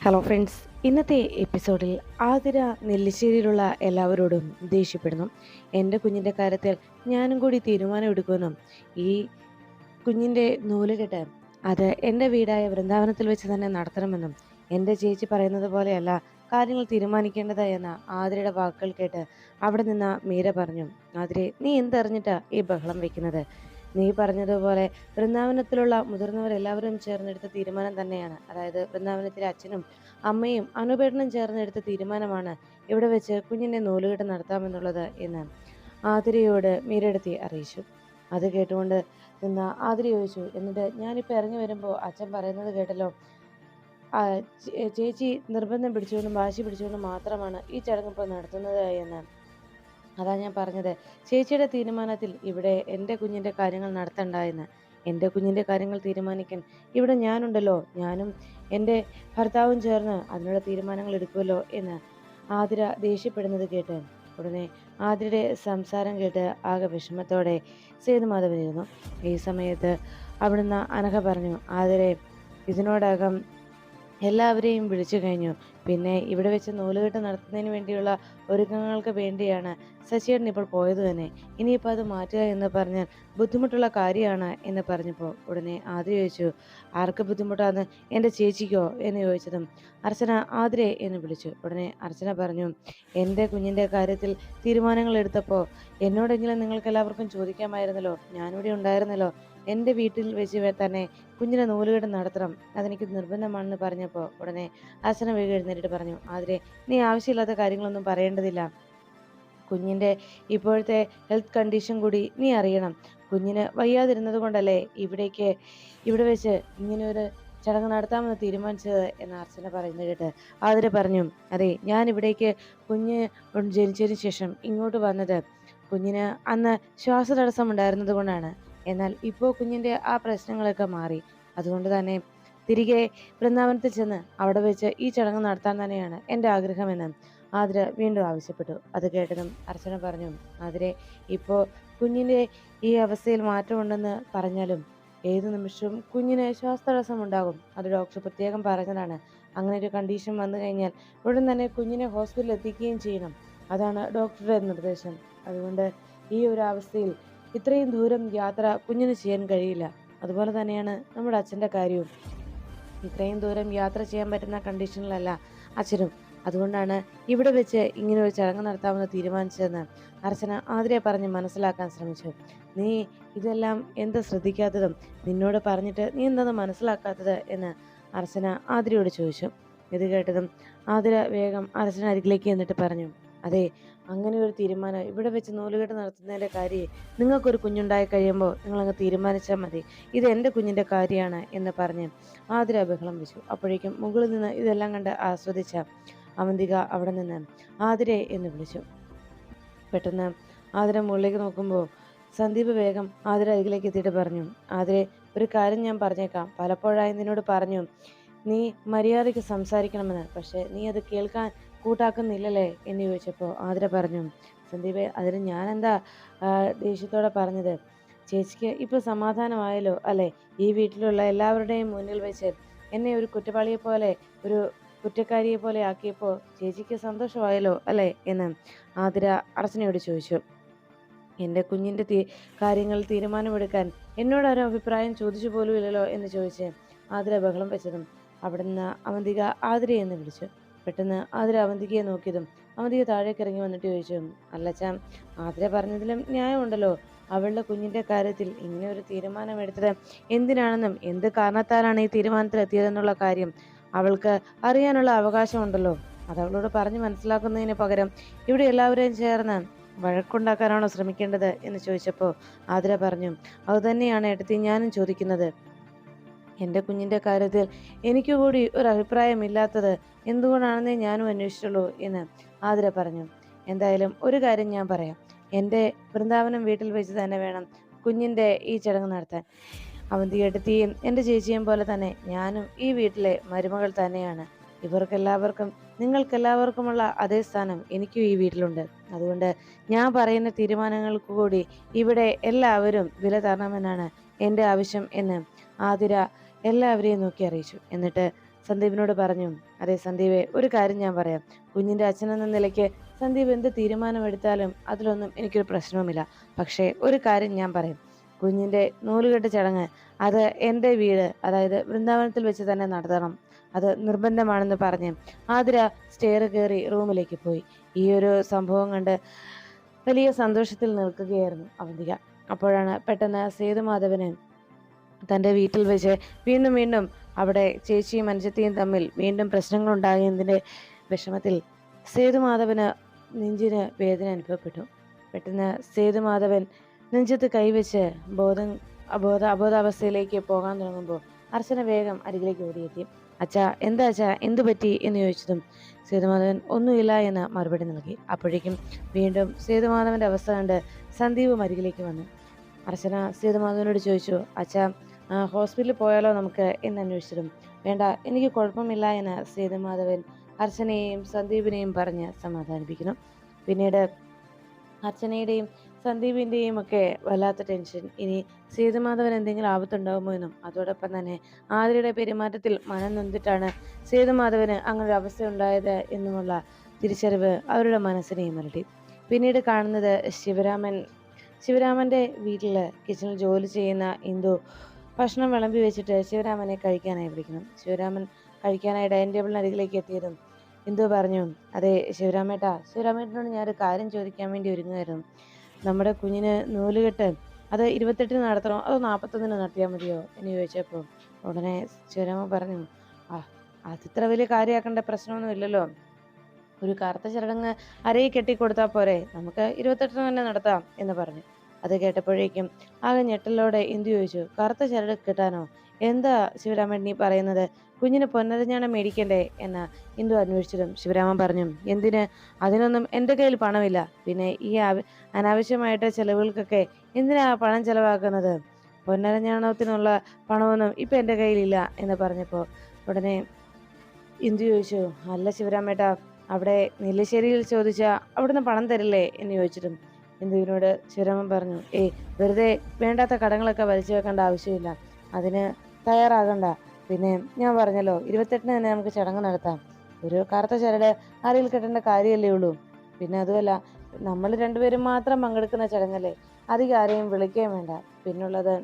Hello friends, ഇന്നത്തെ എപ്പിസോഡിൽ ആതിര നെല്ലിശ്ശേരിയിലുള്ള എല്ലാവരോടും ദേഷ്യപ്പെടുന്നു. എൻ്റെ കുഞ്ഞിൻ്റെ കാര്യത്തിൽ ഞാനും കൂടി തീരുമാനമെടുക്കുമെന്നും ഈ കുഞ്ഞിൻ്റെ നൂലുകെട്ട് അത് എൻ്റെ വീടായ വൃന്ദാവനത്തിൽ വെച്ച് തന്നെ നടത്തണമെന്നും എൻ്റെ ചേച്ചി പറയുന്നത് പോലെയല്ല കാര്യങ്ങൾ തീരുമാനിക്കേണ്ടത് എന്ന ആതിരയുടെ വാക്കുകൾ കേട്ട് അവിടെ നിന്ന് മീര പറഞ്ഞു, ആതിരെ, നീ എന്തറിഞ്ഞിട്ടാ ഈ ബഹളം വെക്കുന്നത്? നീ പറഞ്ഞതുപോലെ വൃന്ദാവനത്തിലുള്ള മുതിർന്നവരെല്ലാവരും ചേർന്നെടുത്ത തീരുമാനം തന്നെയാണ്. അതായത് വൃന്ദാവനത്തിലെ അച്ഛനും അമ്മയും അനുപേട്ടനും ചേർന്നെടുത്ത തീരുമാനമാണ് ഇവിടെ വെച്ച് കുഞ്ഞിൻ്റെ നൂലുകെട്ട് നടത്താമെന്നുള്ളത് എന്ന് ആതിരയോട് മീരടുത്തി അറിയിച്ചു. അത് കേട്ടുകൊണ്ട് നിന്ന ആതിര ചോദിച്ചു, എന്നിട്ട് ഞാനിപ്പോൾ ഇറങ്ങി വരുമ്പോൾ അച്ഛൻ പറയുന്നത് കേട്ടല്ലോ, ആ ചേച്ചി നിർബന്ധം പിടിച്ചുകൊണ്ടും വാശി പിടിച്ചുകൊണ്ടും മാത്രമാണ് ഈ ചടങ്ങ് ഇപ്പോൾ നടത്തുന്നത് എന്ന്. അതാ ഞാൻ പറഞ്ഞത്, ചേച്ചിയുടെ തീരുമാനത്തിൽ ഇവിടെ എൻ്റെ കുഞ്ഞിൻ്റെ കാര്യങ്ങൾ നടത്തണ്ട എന്ന്. എൻ്റെ കുഞ്ഞിൻ്റെ കാര്യങ്ങൾ തീരുമാനിക്കാൻ ഇവിടെ ഞാനുണ്ടല്ലോ, ഞാനും എൻ്റെ ഭർത്താവും ചേർന്ന് അതിനുള്ള തീരുമാനങ്ങൾ എടുക്കുമല്ലോ എന്ന് ആതിര ദേഷ്യപ്പെടുന്നത് കേട്ട് ഉടനെ ആതിരയുടെ സംസാരം കേട്ട് ആകെ വിഷമത്തോടെ സേതുമാധവനിരുന്നു. ഈ സമയത്ത് അവിടുന്ന് അനഘ പറഞ്ഞു, ആതിരെ, ഇതിനോടകം എല്ലാവരെയും വിളിച്ചു കഴിഞ്ഞു. പിന്നെ ഇവിടെ വെച്ച് നൂലുകെട്ട് നടത്തുന്നതിന് വേണ്ടിയുള്ള ഒരുക്കങ്ങൾക്ക് വേണ്ടിയാണ് ശശിയേട്ടൻ ഇപ്പോൾ പോയത് തന്നെ. ഇനിയിപ്പോൾ അത് മാറ്റുക എന്ന് പറഞ്ഞാൽ ബുദ്ധിമുട്ടുള്ള കാര്യമാണ് എന്ന് പറഞ്ഞപ്പോൾ ഉടനെ ആതിര ചോദിച്ചു, ആർക്ക് ബുദ്ധിമുട്ടാന്ന്, എൻ്റെ ചേച്ചിക്കോ എന്ന് ചോദിച്ചതും അർച്ചന ആതിരെ എന്ന് വിളിച്ചു. ഉടനെ അർച്ചന പറഞ്ഞു, എൻ്റെ കുഞ്ഞിൻ്റെ കാര്യത്തിൽ തീരുമാനങ്ങൾ എടുത്തപ്പോൾ എന്നോടെങ്കിലും നിങ്ങൾക്ക് എല്ലാവർക്കും ചോദിക്കാമായിരുന്നല്ലോ, ഞാനിവിടെ ഉണ്ടായിരുന്നല്ലോ. എൻ്റെ വീട്ടിൽ വെച്ച് തന്നെ കുഞ്ഞിനെ നൂലുകെട്ട് നടത്തണം, അതെനിക്ക് നിർബന്ധമാണെന്ന് പറഞ്ഞപ്പോൾ ഉടനെ അർച്ചന വേഗം എഴുന്നേറ്റിട്ട് പറഞ്ഞു, ആതിരെ, നീ ആവശ്യമില്ലാത്ത കാര്യങ്ങളൊന്നും പറയേണ്ടതില്ല. കുഞ്ഞിൻ്റെ ഇപ്പോഴത്തെ ഹെൽത്ത് കണ്ടീഷൻ കൂടി നീ അറിയണം. കുഞ്ഞിന് വയ്യാതിരുന്നത് കൊണ്ടല്ലേ ഇവിടെ വെച്ച് ഇങ്ങനെ ഒരു ചടങ്ങ് നടത്താമെന്ന് തീരുമാനിച്ചത് എന്ന് അർച്ചന പറയുന്നത് കേട്ട് ആതിര പറഞ്ഞു, അതെ, ഞാൻ ഇവിടേക്ക് കുഞ്ഞ് ജനിച്ചതിന് ശേഷം ഇങ്ങോട്ട് വന്നത് കുഞ്ഞിന് അന്ന് ശ്വാസതടസ്സം ഉണ്ടായിരുന്നത് കൊണ്ടാണ്. എന്നാൽ ഇപ്പോൾ കുഞ്ഞിൻ്റെ ആ പ്രശ്നങ്ങളൊക്കെ മാറി. അതുകൊണ്ട് തന്നെ തിരികെ വൃന്ദാവനത്തിൽ ചെന്ന് അവിടെ വെച്ച് ഈ ചടങ്ങ് നടത്താൻ തന്നെയാണ് എൻ്റെ ആഗ്രഹമെന്ന് ആതിര വീണ്ടും ആവശ്യപ്പെട്ടു. അത് കേട്ടതും അർച്ചന പറഞ്ഞു, ആതിരെ, ഇപ്പോൾ കുഞ്ഞിൻ്റെ ഈ അവസ്ഥയിൽ മാറ്റമുണ്ടെന്ന് പറഞ്ഞാലും ഏതു നിമിഷവും കുഞ്ഞിന് ശ്വാസതടസ്സം ഉണ്ടാകും. അത് ഡോക്ടർ പ്രത്യേകം പറഞ്ഞതാണ്. അങ്ങനെ ഒരു കണ്ടീഷൻ വന്നു കഴിഞ്ഞാൽ ഉടൻ തന്നെ കുഞ്ഞിനെ ഹോസ്പിറ്റലിൽ എത്തിക്കുകയും ചെയ്യണം. അതാണ് ഡോക്ടറുടെ നിർദ്ദേശം. അതുകൊണ്ട് ഈ ഒരു അവസ്ഥയിൽ ഇത്രയും ദൂരം യാത്ര കുഞ്ഞിന് ചെയ്യാൻ കഴിയില്ല. അതുപോലെ തന്നെയാണ് നമ്മുടെ അച്ഛൻ്റെ കാര്യവും. ഇത്രയും ദൂരം യാത്ര ചെയ്യാൻ പറ്റുന്ന കണ്ടീഷനിലല്ല അച്ഛനും. അതുകൊണ്ടാണ് ഇവിടെ വെച്ച് ഇങ്ങനെ ഒരു ചടങ്ങ് നടത്താമെന്ന് തീരുമാനിച്ചതെന്ന് അർച്ചന ആതിരയെ പറഞ്ഞ് മനസ്സിലാക്കാൻ ശ്രമിച്ചു. നീ ഇതെല്ലാം എന്താ ശ്രദ്ധിക്കാത്തതും, നിന്നോട് പറഞ്ഞിട്ട് നീ എന്താ മനസ്സിലാക്കാത്തത് എന്ന് അർച്ചന ആതിരയോട് ചോദിച്ചു. ഇത് കേട്ടതും ആതിര വേഗം അർച്ചന അരികിലേക്ക് എന്നിട്ട് പറഞ്ഞു, അതെ, അങ്ങനെ ഒരു തീരുമാനം ഇവിടെ വെച്ച് നൂലുകെട്ട് നടത്തുന്നതിൻ്റെ കാര്യം നിങ്ങൾക്കൊരു കുഞ്ഞുണ്ടായി കഴിയുമ്പോൾ നിങ്ങളങ്ങ് തീരുമാനിച്ചാൽ മതി. ഇത് എൻ്റെ കുഞ്ഞിൻ്റെ കാര്യമാണ് എന്ന് പറഞ്ഞ് ആതിര ബഹളം വെച്ചു. അപ്പോഴേക്കും മുകളിൽ നിന്ന് ഇതെല്ലാം കണ്ട് ആസ്വദിച്ച അവന്തിക അവിടെ നിന്ന് ആതിരെ എന്ന് വിളിച്ചു. പെട്ടെന്ന് ആതിര മുകളിലേക്ക് നോക്കുമ്പോൾ സന്ദീപ് വേഗം ആതിര അരികിലേക്ക് എത്തിയിട്ട് പറഞ്ഞു, ആതിരെ, ഒരു കാര്യം ഞാൻ പറഞ്ഞേക്കാം. പലപ്പോഴായി നിന്നോട് പറഞ്ഞു നീ മര്യാദയ്ക്ക് സംസാരിക്കണമെന്ന്, പക്ഷെ നീ അത് കേൾക്കാൻ കൂട്ടാക്കുന്നില്ലല്ലേ എന്ന് ചോദിച്ചപ്പോൾ ആതിര പറഞ്ഞു, സന്ദീപേ, അതിന് ഞാനെന്താ ദേഷ്യത്തോടെ പറഞ്ഞത്? ചേച്ചിക്ക് ഇപ്പോൾ സമാധാനമായല്ലോ അല്ലേ? ഈ വീട്ടിലുള്ള എല്ലാവരുടെയും മുന്നിൽ വെച്ച് എന്നെ ഒരു കുറ്റവാളിയെ പോലെ, ഒരു കുറ്റക്കാരിയെ പോലെ ആക്കിയപ്പോൾ ചേച്ചിക്ക് സന്തോഷമായല്ലോ അല്ലേ എന്ന് ആതിര അർച്ചനയോട് ചോദിച്ചു. എൻ്റെ കുഞ്ഞിൻ്റെ കാര്യങ്ങൾ തീരുമാനമെടുക്കാൻ എന്നോടൊരു അഭിപ്രായം ചോദിച്ചു പോലും ഇല്ലല്ലോ എന്ന് ചോദിച്ച് ആതിര ബഹളം വെച്ചതും അവിടെ നിന്ന് അവന്തിക ആതിര എന്ന് വിളിച്ചു. പെട്ടെന്ന് ആതിര അവന്തികയെ നോക്കിയതും അവന്തിക താഴേക്ക് ഇറങ്ങി വന്നിട്ട് ചോദിച്ചു, അല്ലച്ചാ, ആതിര പറഞ്ഞതിലും ന്യായമുണ്ടല്ലോ. അവളുടെ കുഞ്ഞിൻ്റെ കാര്യത്തിൽ ഇങ്ങനെ ഒരു തീരുമാനമെടുത്തത് എന്തിനാണെന്നും എന്ത് കാരണത്താലാണ് ഈ തീരുമാനത്തിലെത്തിയതെന്നുള്ള കാര്യം അവൾക്ക് അറിയാനുള്ള അവകാശമുണ്ടല്ലോ. അത് അവളോട് പറഞ്ഞു മനസ്സിലാക്കുന്നതിന് പകരം ഇവിടെ എല്ലാവരെയും ചേർന്ന് വഴക്കുണ്ടാക്കാനാണോ ശ്രമിക്കേണ്ടത് എന്ന് ചോദിച്ചപ്പോൾ ആതിര പറഞ്ഞു, അതുതന്നെയാണ് ഏട്ടത്തി ഞാനും ചോദിക്കുന്നത്. എൻ്റെ കുഞ്ഞിൻ്റെ കാര്യത്തിൽ എനിക്ക് കൂടി ഒരു അഭിപ്രായമില്ലാത്തത് എന്തുകൊണ്ടാണെന്നേ ഞാനും അന്വേഷിച്ചുള്ളൂ എന്ന് ആതിര പറഞ്ഞു. എന്തായാലും ഒരു കാര്യം ഞാൻ പറയാം, എൻ്റെ വൃന്ദാവനം വീട്ടിൽ വെച്ച് തന്നെ വേണം കുഞ്ഞിൻ്റെ ഈ ചടങ്ങ് നടത്താൻ. അവന്തിയെടുത്തിയും എൻ്റെ ചേച്ചിയും പോലെ തന്നെ ഞാനും ഈ വീട്ടിലെ മരുമകൾ തന്നെയാണ്. ഇവർക്കെല്ലാവർക്കും നിങ്ങൾക്കെല്ലാവർക്കുമുള്ള അതേ സ്ഥാനം എനിക്കും ഈ വീട്ടിലുണ്ട്. അതുകൊണ്ട് ഞാൻ പറയുന്ന തീരുമാനങ്ങൾക്ക് കൂടി ഇവിടെ എല്ലാവരും വില തരണമെന്നാണ് എൻ്റെ ആവശ്യം എന്ന് ആതിര എല്ലാവരെയും നോക്കി അറിയിച്ചു. എന്നിട്ട് സന്ദീപിനോട് പറഞ്ഞു. അതെ സന്ദീപേ, ഒരു കാര്യം ഞാൻ പറയാം. കുഞ്ഞിന്റെ അച്ഛനെന്ന നിലയ്ക്ക് സന്ദീപ് എന്ത് തീരുമാനമെടുത്താലും അതിലൊന്നും എനിക്കൊരു പ്രശ്നവുമില്ല. പക്ഷേ ഒരു കാര്യം ഞാൻ പറയാം. കുഞ്ഞിന്റെ നൂലുകെട്ട് ചടങ്ങ് അത് എൻ്റെ വീട്, അതായത് വൃന്ദാവനത്തിൽ വെച്ച് തന്നെ നടത്തണം. അത് നിർബന്ധമാണെന്ന് പറഞ്ഞ് ആതിര സ്റ്റെയർ കയറി റൂമിലേക്ക് പോയി. ഈ ഒരു സംഭവം കണ്ട് വലിയ സന്തോഷത്തിൽ നിൽക്കുകയായിരുന്നു അവന്തിക. അപ്പോഴാണ് പെട്ടെന്ന് സേതുമാധവന് തൻ്റെ വീട്ടിൽ വെച്ച് വീണ്ടും വീണ്ടും അവിടെ ചേച്ചിയും അനുജത്തിയും തമ്മിൽ വീണ്ടും പ്രശ്നങ്ങൾ ഉണ്ടായതിൻ്റെ വിഷമത്തിൽ സേതുമാധവന് നെഞ്ചിന് വേദന അനുഭവപ്പെട്ടു. പെട്ടെന്ന് സേതുമാധവൻ നെഞ്ചത്ത് കൈവച്ച് അബോധാവസ്ഥയിലേക്ക് പോകാൻ തുടങ്ങുമ്പോൾ അർച്ചന വേഗം അരികിലേക്ക് ഓടിയെത്തി. അച്ഛാ, എന്താ അച്ഛാ, എന്തു പറ്റി എന്ന് ചോദിച്ചതും സേതുമാധവൻ ഒന്നുമില്ല എന്ന് മറുപടി നൽകി. അപ്പോഴേക്കും വീണ്ടും സേതുമാധവന്റെ അവസ്ഥ കണ്ട് സന്ദീപും അരികിലേക്ക് വന്നു. അർച്ചന സേതുമാധവനോട് ചോദിച്ചു, അച്ഛാ ഹോസ്പിറ്റലിൽ പോയാലോ നമുക്ക് എന്ന് അന്വേഷിച്ചതും വേണ്ട, എനിക്ക് കുഴപ്പമില്ല എന്ന് സേതുമാധവൻ അർച്ചനയെയും സന്ദീപിനെയും പറഞ്ഞ് സമാധാനിപ്പിക്കുന്നു. പിന്നീട് അർച്ചനയുടെയും സന്ദീപിൻ്റെയും ഒക്കെ വല്ലാത്ത ടെൻഷൻ. ഇനി സേതുമാധവൻ എന്തെങ്കിലും ആപത്തുണ്ടാകുമോ എന്നും അതോടൊപ്പം തന്നെ ആതിരയുടെ പെരുമാറ്റത്തിൽ മനം നൊന്തിട്ടാണ് സേതുമാധവന് അങ്ങനൊരു അവസ്ഥ ഉണ്ടായത് എന്നുമുള്ള തിരിച്ചറിവ് അവരുടെ മനസ്സിനെയും അലട്ടി. പിന്നീട് കാണുന്നത് ശിവരാമൻ്റെ വീട്ടിൽ കിച്ചണിൽ ജോലി ചെയ്യുന്ന ഇന്ദു ഭക്ഷണം വിളമ്പി വെച്ചിട്ട് ശിവരാമനെ കഴിക്കാനായി വിളിക്കണം. ശിവരാമൻ കഴിക്കാനായി ഡൈനിങ് ടേബിളിന് അരികിലേക്ക് എത്തിയതും ഇന്ദു പറഞ്ഞു, അതെ ശിവരാമേട്ടനോട് ഞാനൊരു കാര്യം ചോദിക്കാൻ വേണ്ടി ഒരുങ്ങുമായിരുന്നു. നമ്മുടെ കുഞ്ഞിന് നൂലുകെട്ട് അത് 28-ന് നടത്തണോ അതോ 41-ന് നടത്തിയാൽ മതിയോ എന്ന് ചോദിച്ചപ്പോൾ ഉടനെ ശിവരാമൻ പറഞ്ഞു, അതിത്ര വലിയ കാര്യമാക്കേണ്ട പ്രശ്നമൊന്നും ഇല്ലല്ലോ, ഒരു കറുത്ത ചടങ്ങ് അരയിൽ കെട്ടിക്കൊടുത്താൽ പോരെ, നമുക്ക് 28-ന് തന്നെ നടത്താം എന്ന് പറഞ്ഞു. അത് കേട്ടപ്പോഴേക്കും ആകെ ഞെട്ടലോടെ ഇന്ദു ചോദിച്ചു, കറുത്ത ചരട് കിട്ടാനോ? എന്താ ശിവരാമൻ നീ പറയുന്നത്? കുഞ്ഞിന് പൊന്നരഞ്ഞാണം മേടിക്കണ്ടേ എന്ന് ഇന്ദു അന്വേഷിച്ചതും ശിവരാമൻ പറഞ്ഞു, എന്തിന്? അതിനൊന്നും എൻ്റെ കയ്യിൽ പണമില്ല. പിന്നെ ഈ അനാവശ്യമായിട്ട് ചെലവുകൾക്കൊക്കെ എന്തിനാ പണം ചെലവാക്കുന്നത്? പൊന്നരഞ്ഞാണത്തിനുള്ള പണമൊന്നും ഇപ്പം എൻ്റെ കയ്യിലില്ല എന്ന് പറഞ്ഞപ്പോൾ ഉടനെ ഇന്ദു ചോദിച്ചു, അല്ല ശിവരാമേട്ടാ, അവിടെ നെല്ലിശ്ശേരിയിൽ ചോദിച്ചാൽ അവിടുന്ന് പണം തരില്ലേ എന്ന് ചോദിച്ചിട്ടും ഇന്ദുവിനോട് ശിവരാമൻ പറഞ്ഞു, വെറുതെ വേണ്ടാത്ത കടങ്ങളൊക്കെ വലിച്ചു വെക്കേണ്ട ആവശ്യമില്ല, അതിന് തയ്യാറാകണ്ട. പിന്നെ ഞാൻ പറഞ്ഞല്ലോ 28-ന് തന്നെ നമുക്ക് ചടങ്ങ് നടത്താം. ഒരു കറുത്ത ചരട് അരയിൽ കെട്ടേണ്ട കാര്യമല്ലേ ഉള്ളൂ. പിന്നെ അതുമല്ല, നമ്മൾ രണ്ടുപേരും മാത്രം പങ്കെടുക്കുന്ന ചടങ്ങല്ലേ, അധികം ആരെയും വിളിക്കുകയും വേണ്ട. പിന്നുള്ളത്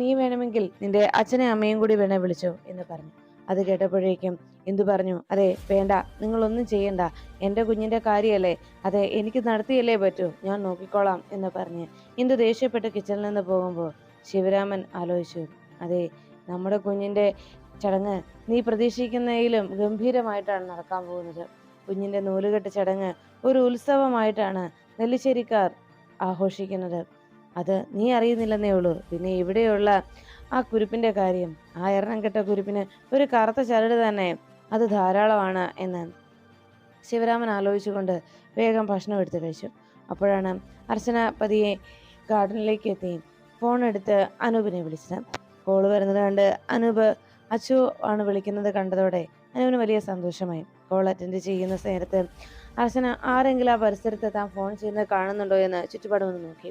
നീ വേണമെങ്കിൽ നിന്റെ അച്ഛനെ അമ്മയും കൂടി വേണേ വിളിച്ചോ എന്ന് പറഞ്ഞു. അത് കേട്ടപ്പോഴേക്കും ഇന്ദു പറഞ്ഞു, അതെ വേണ്ട, നിങ്ങളൊന്നും ചെയ്യണ്ട, എൻ്റെ കുഞ്ഞിൻ്റെ കാര്യമല്ലേ, അതെ എനിക്ക് നടത്തിയല്ലേ പറ്റൂ, ഞാൻ നോക്കിക്കോളാം എന്ന് പറഞ്ഞ് ഇന്ദു ദേഷ്യപ്പെട്ട് കിച്ചണിൽ നിന്ന് പോകുമ്പോൾ ശിവരാമൻ ആലോചിച്ചു, അതെ നമ്മുടെ കുഞ്ഞിൻ്റെ ചടങ്ങ് നീ പ്രതീക്ഷിക്കുന്നതിലും ഗംഭീരമായിട്ടാണ് നടക്കാൻ പോകുന്നത്. കുഞ്ഞിൻ്റെ നൂലുകെട്ട് ചടങ്ങ് ഒരു ഉത്സവമായിട്ടാണ് നെല്ലിശ്ശേരിക്കാർ ആഘോഷിക്കുന്നത്. അത് നീ അറിയുന്നില്ലെന്നേ ഉള്ളൂ. പിന്നെ ഇവിടെയുള്ള ആ കുരുപ്പിൻ്റെ കാര്യം, ആ എണ്ണം കെട്ട കുരുപ്പിന് ഒരു കറുത്ത ചരട് തന്നെ അത് ധാരാളമാണ് എന്ന് ശിവരാമൻ ആലോചിച്ചുകൊണ്ട് വേഗം ഭക്ഷണം എടുത്ത് കഴിച്ചു. അപ്പോഴാണ് അർച്ചന പതിയെ ഗാർഡനിലേക്ക് എത്തി ഫോൺ എടുത്ത് അനൂപിനെ വിളിച്ചത്. കോള് വരുന്നത് കണ്ട് അനൂപ് അച്ചു ആണ് വിളിക്കുന്നത് കണ്ടതോടെ അനൂപിന് വലിയ സന്തോഷമായി. കോൾ അറ്റൻഡ് ചെയ്യുന്ന നേരത്ത് അർച്ചന ആരെങ്കിലും ആ പരിസരത്ത് താൻ ഫോൺ ചെയ്യുന്നത് കാണുന്നുണ്ടോ എന്ന് ചുറ്റുപാടും ഒന്ന് നോക്കി.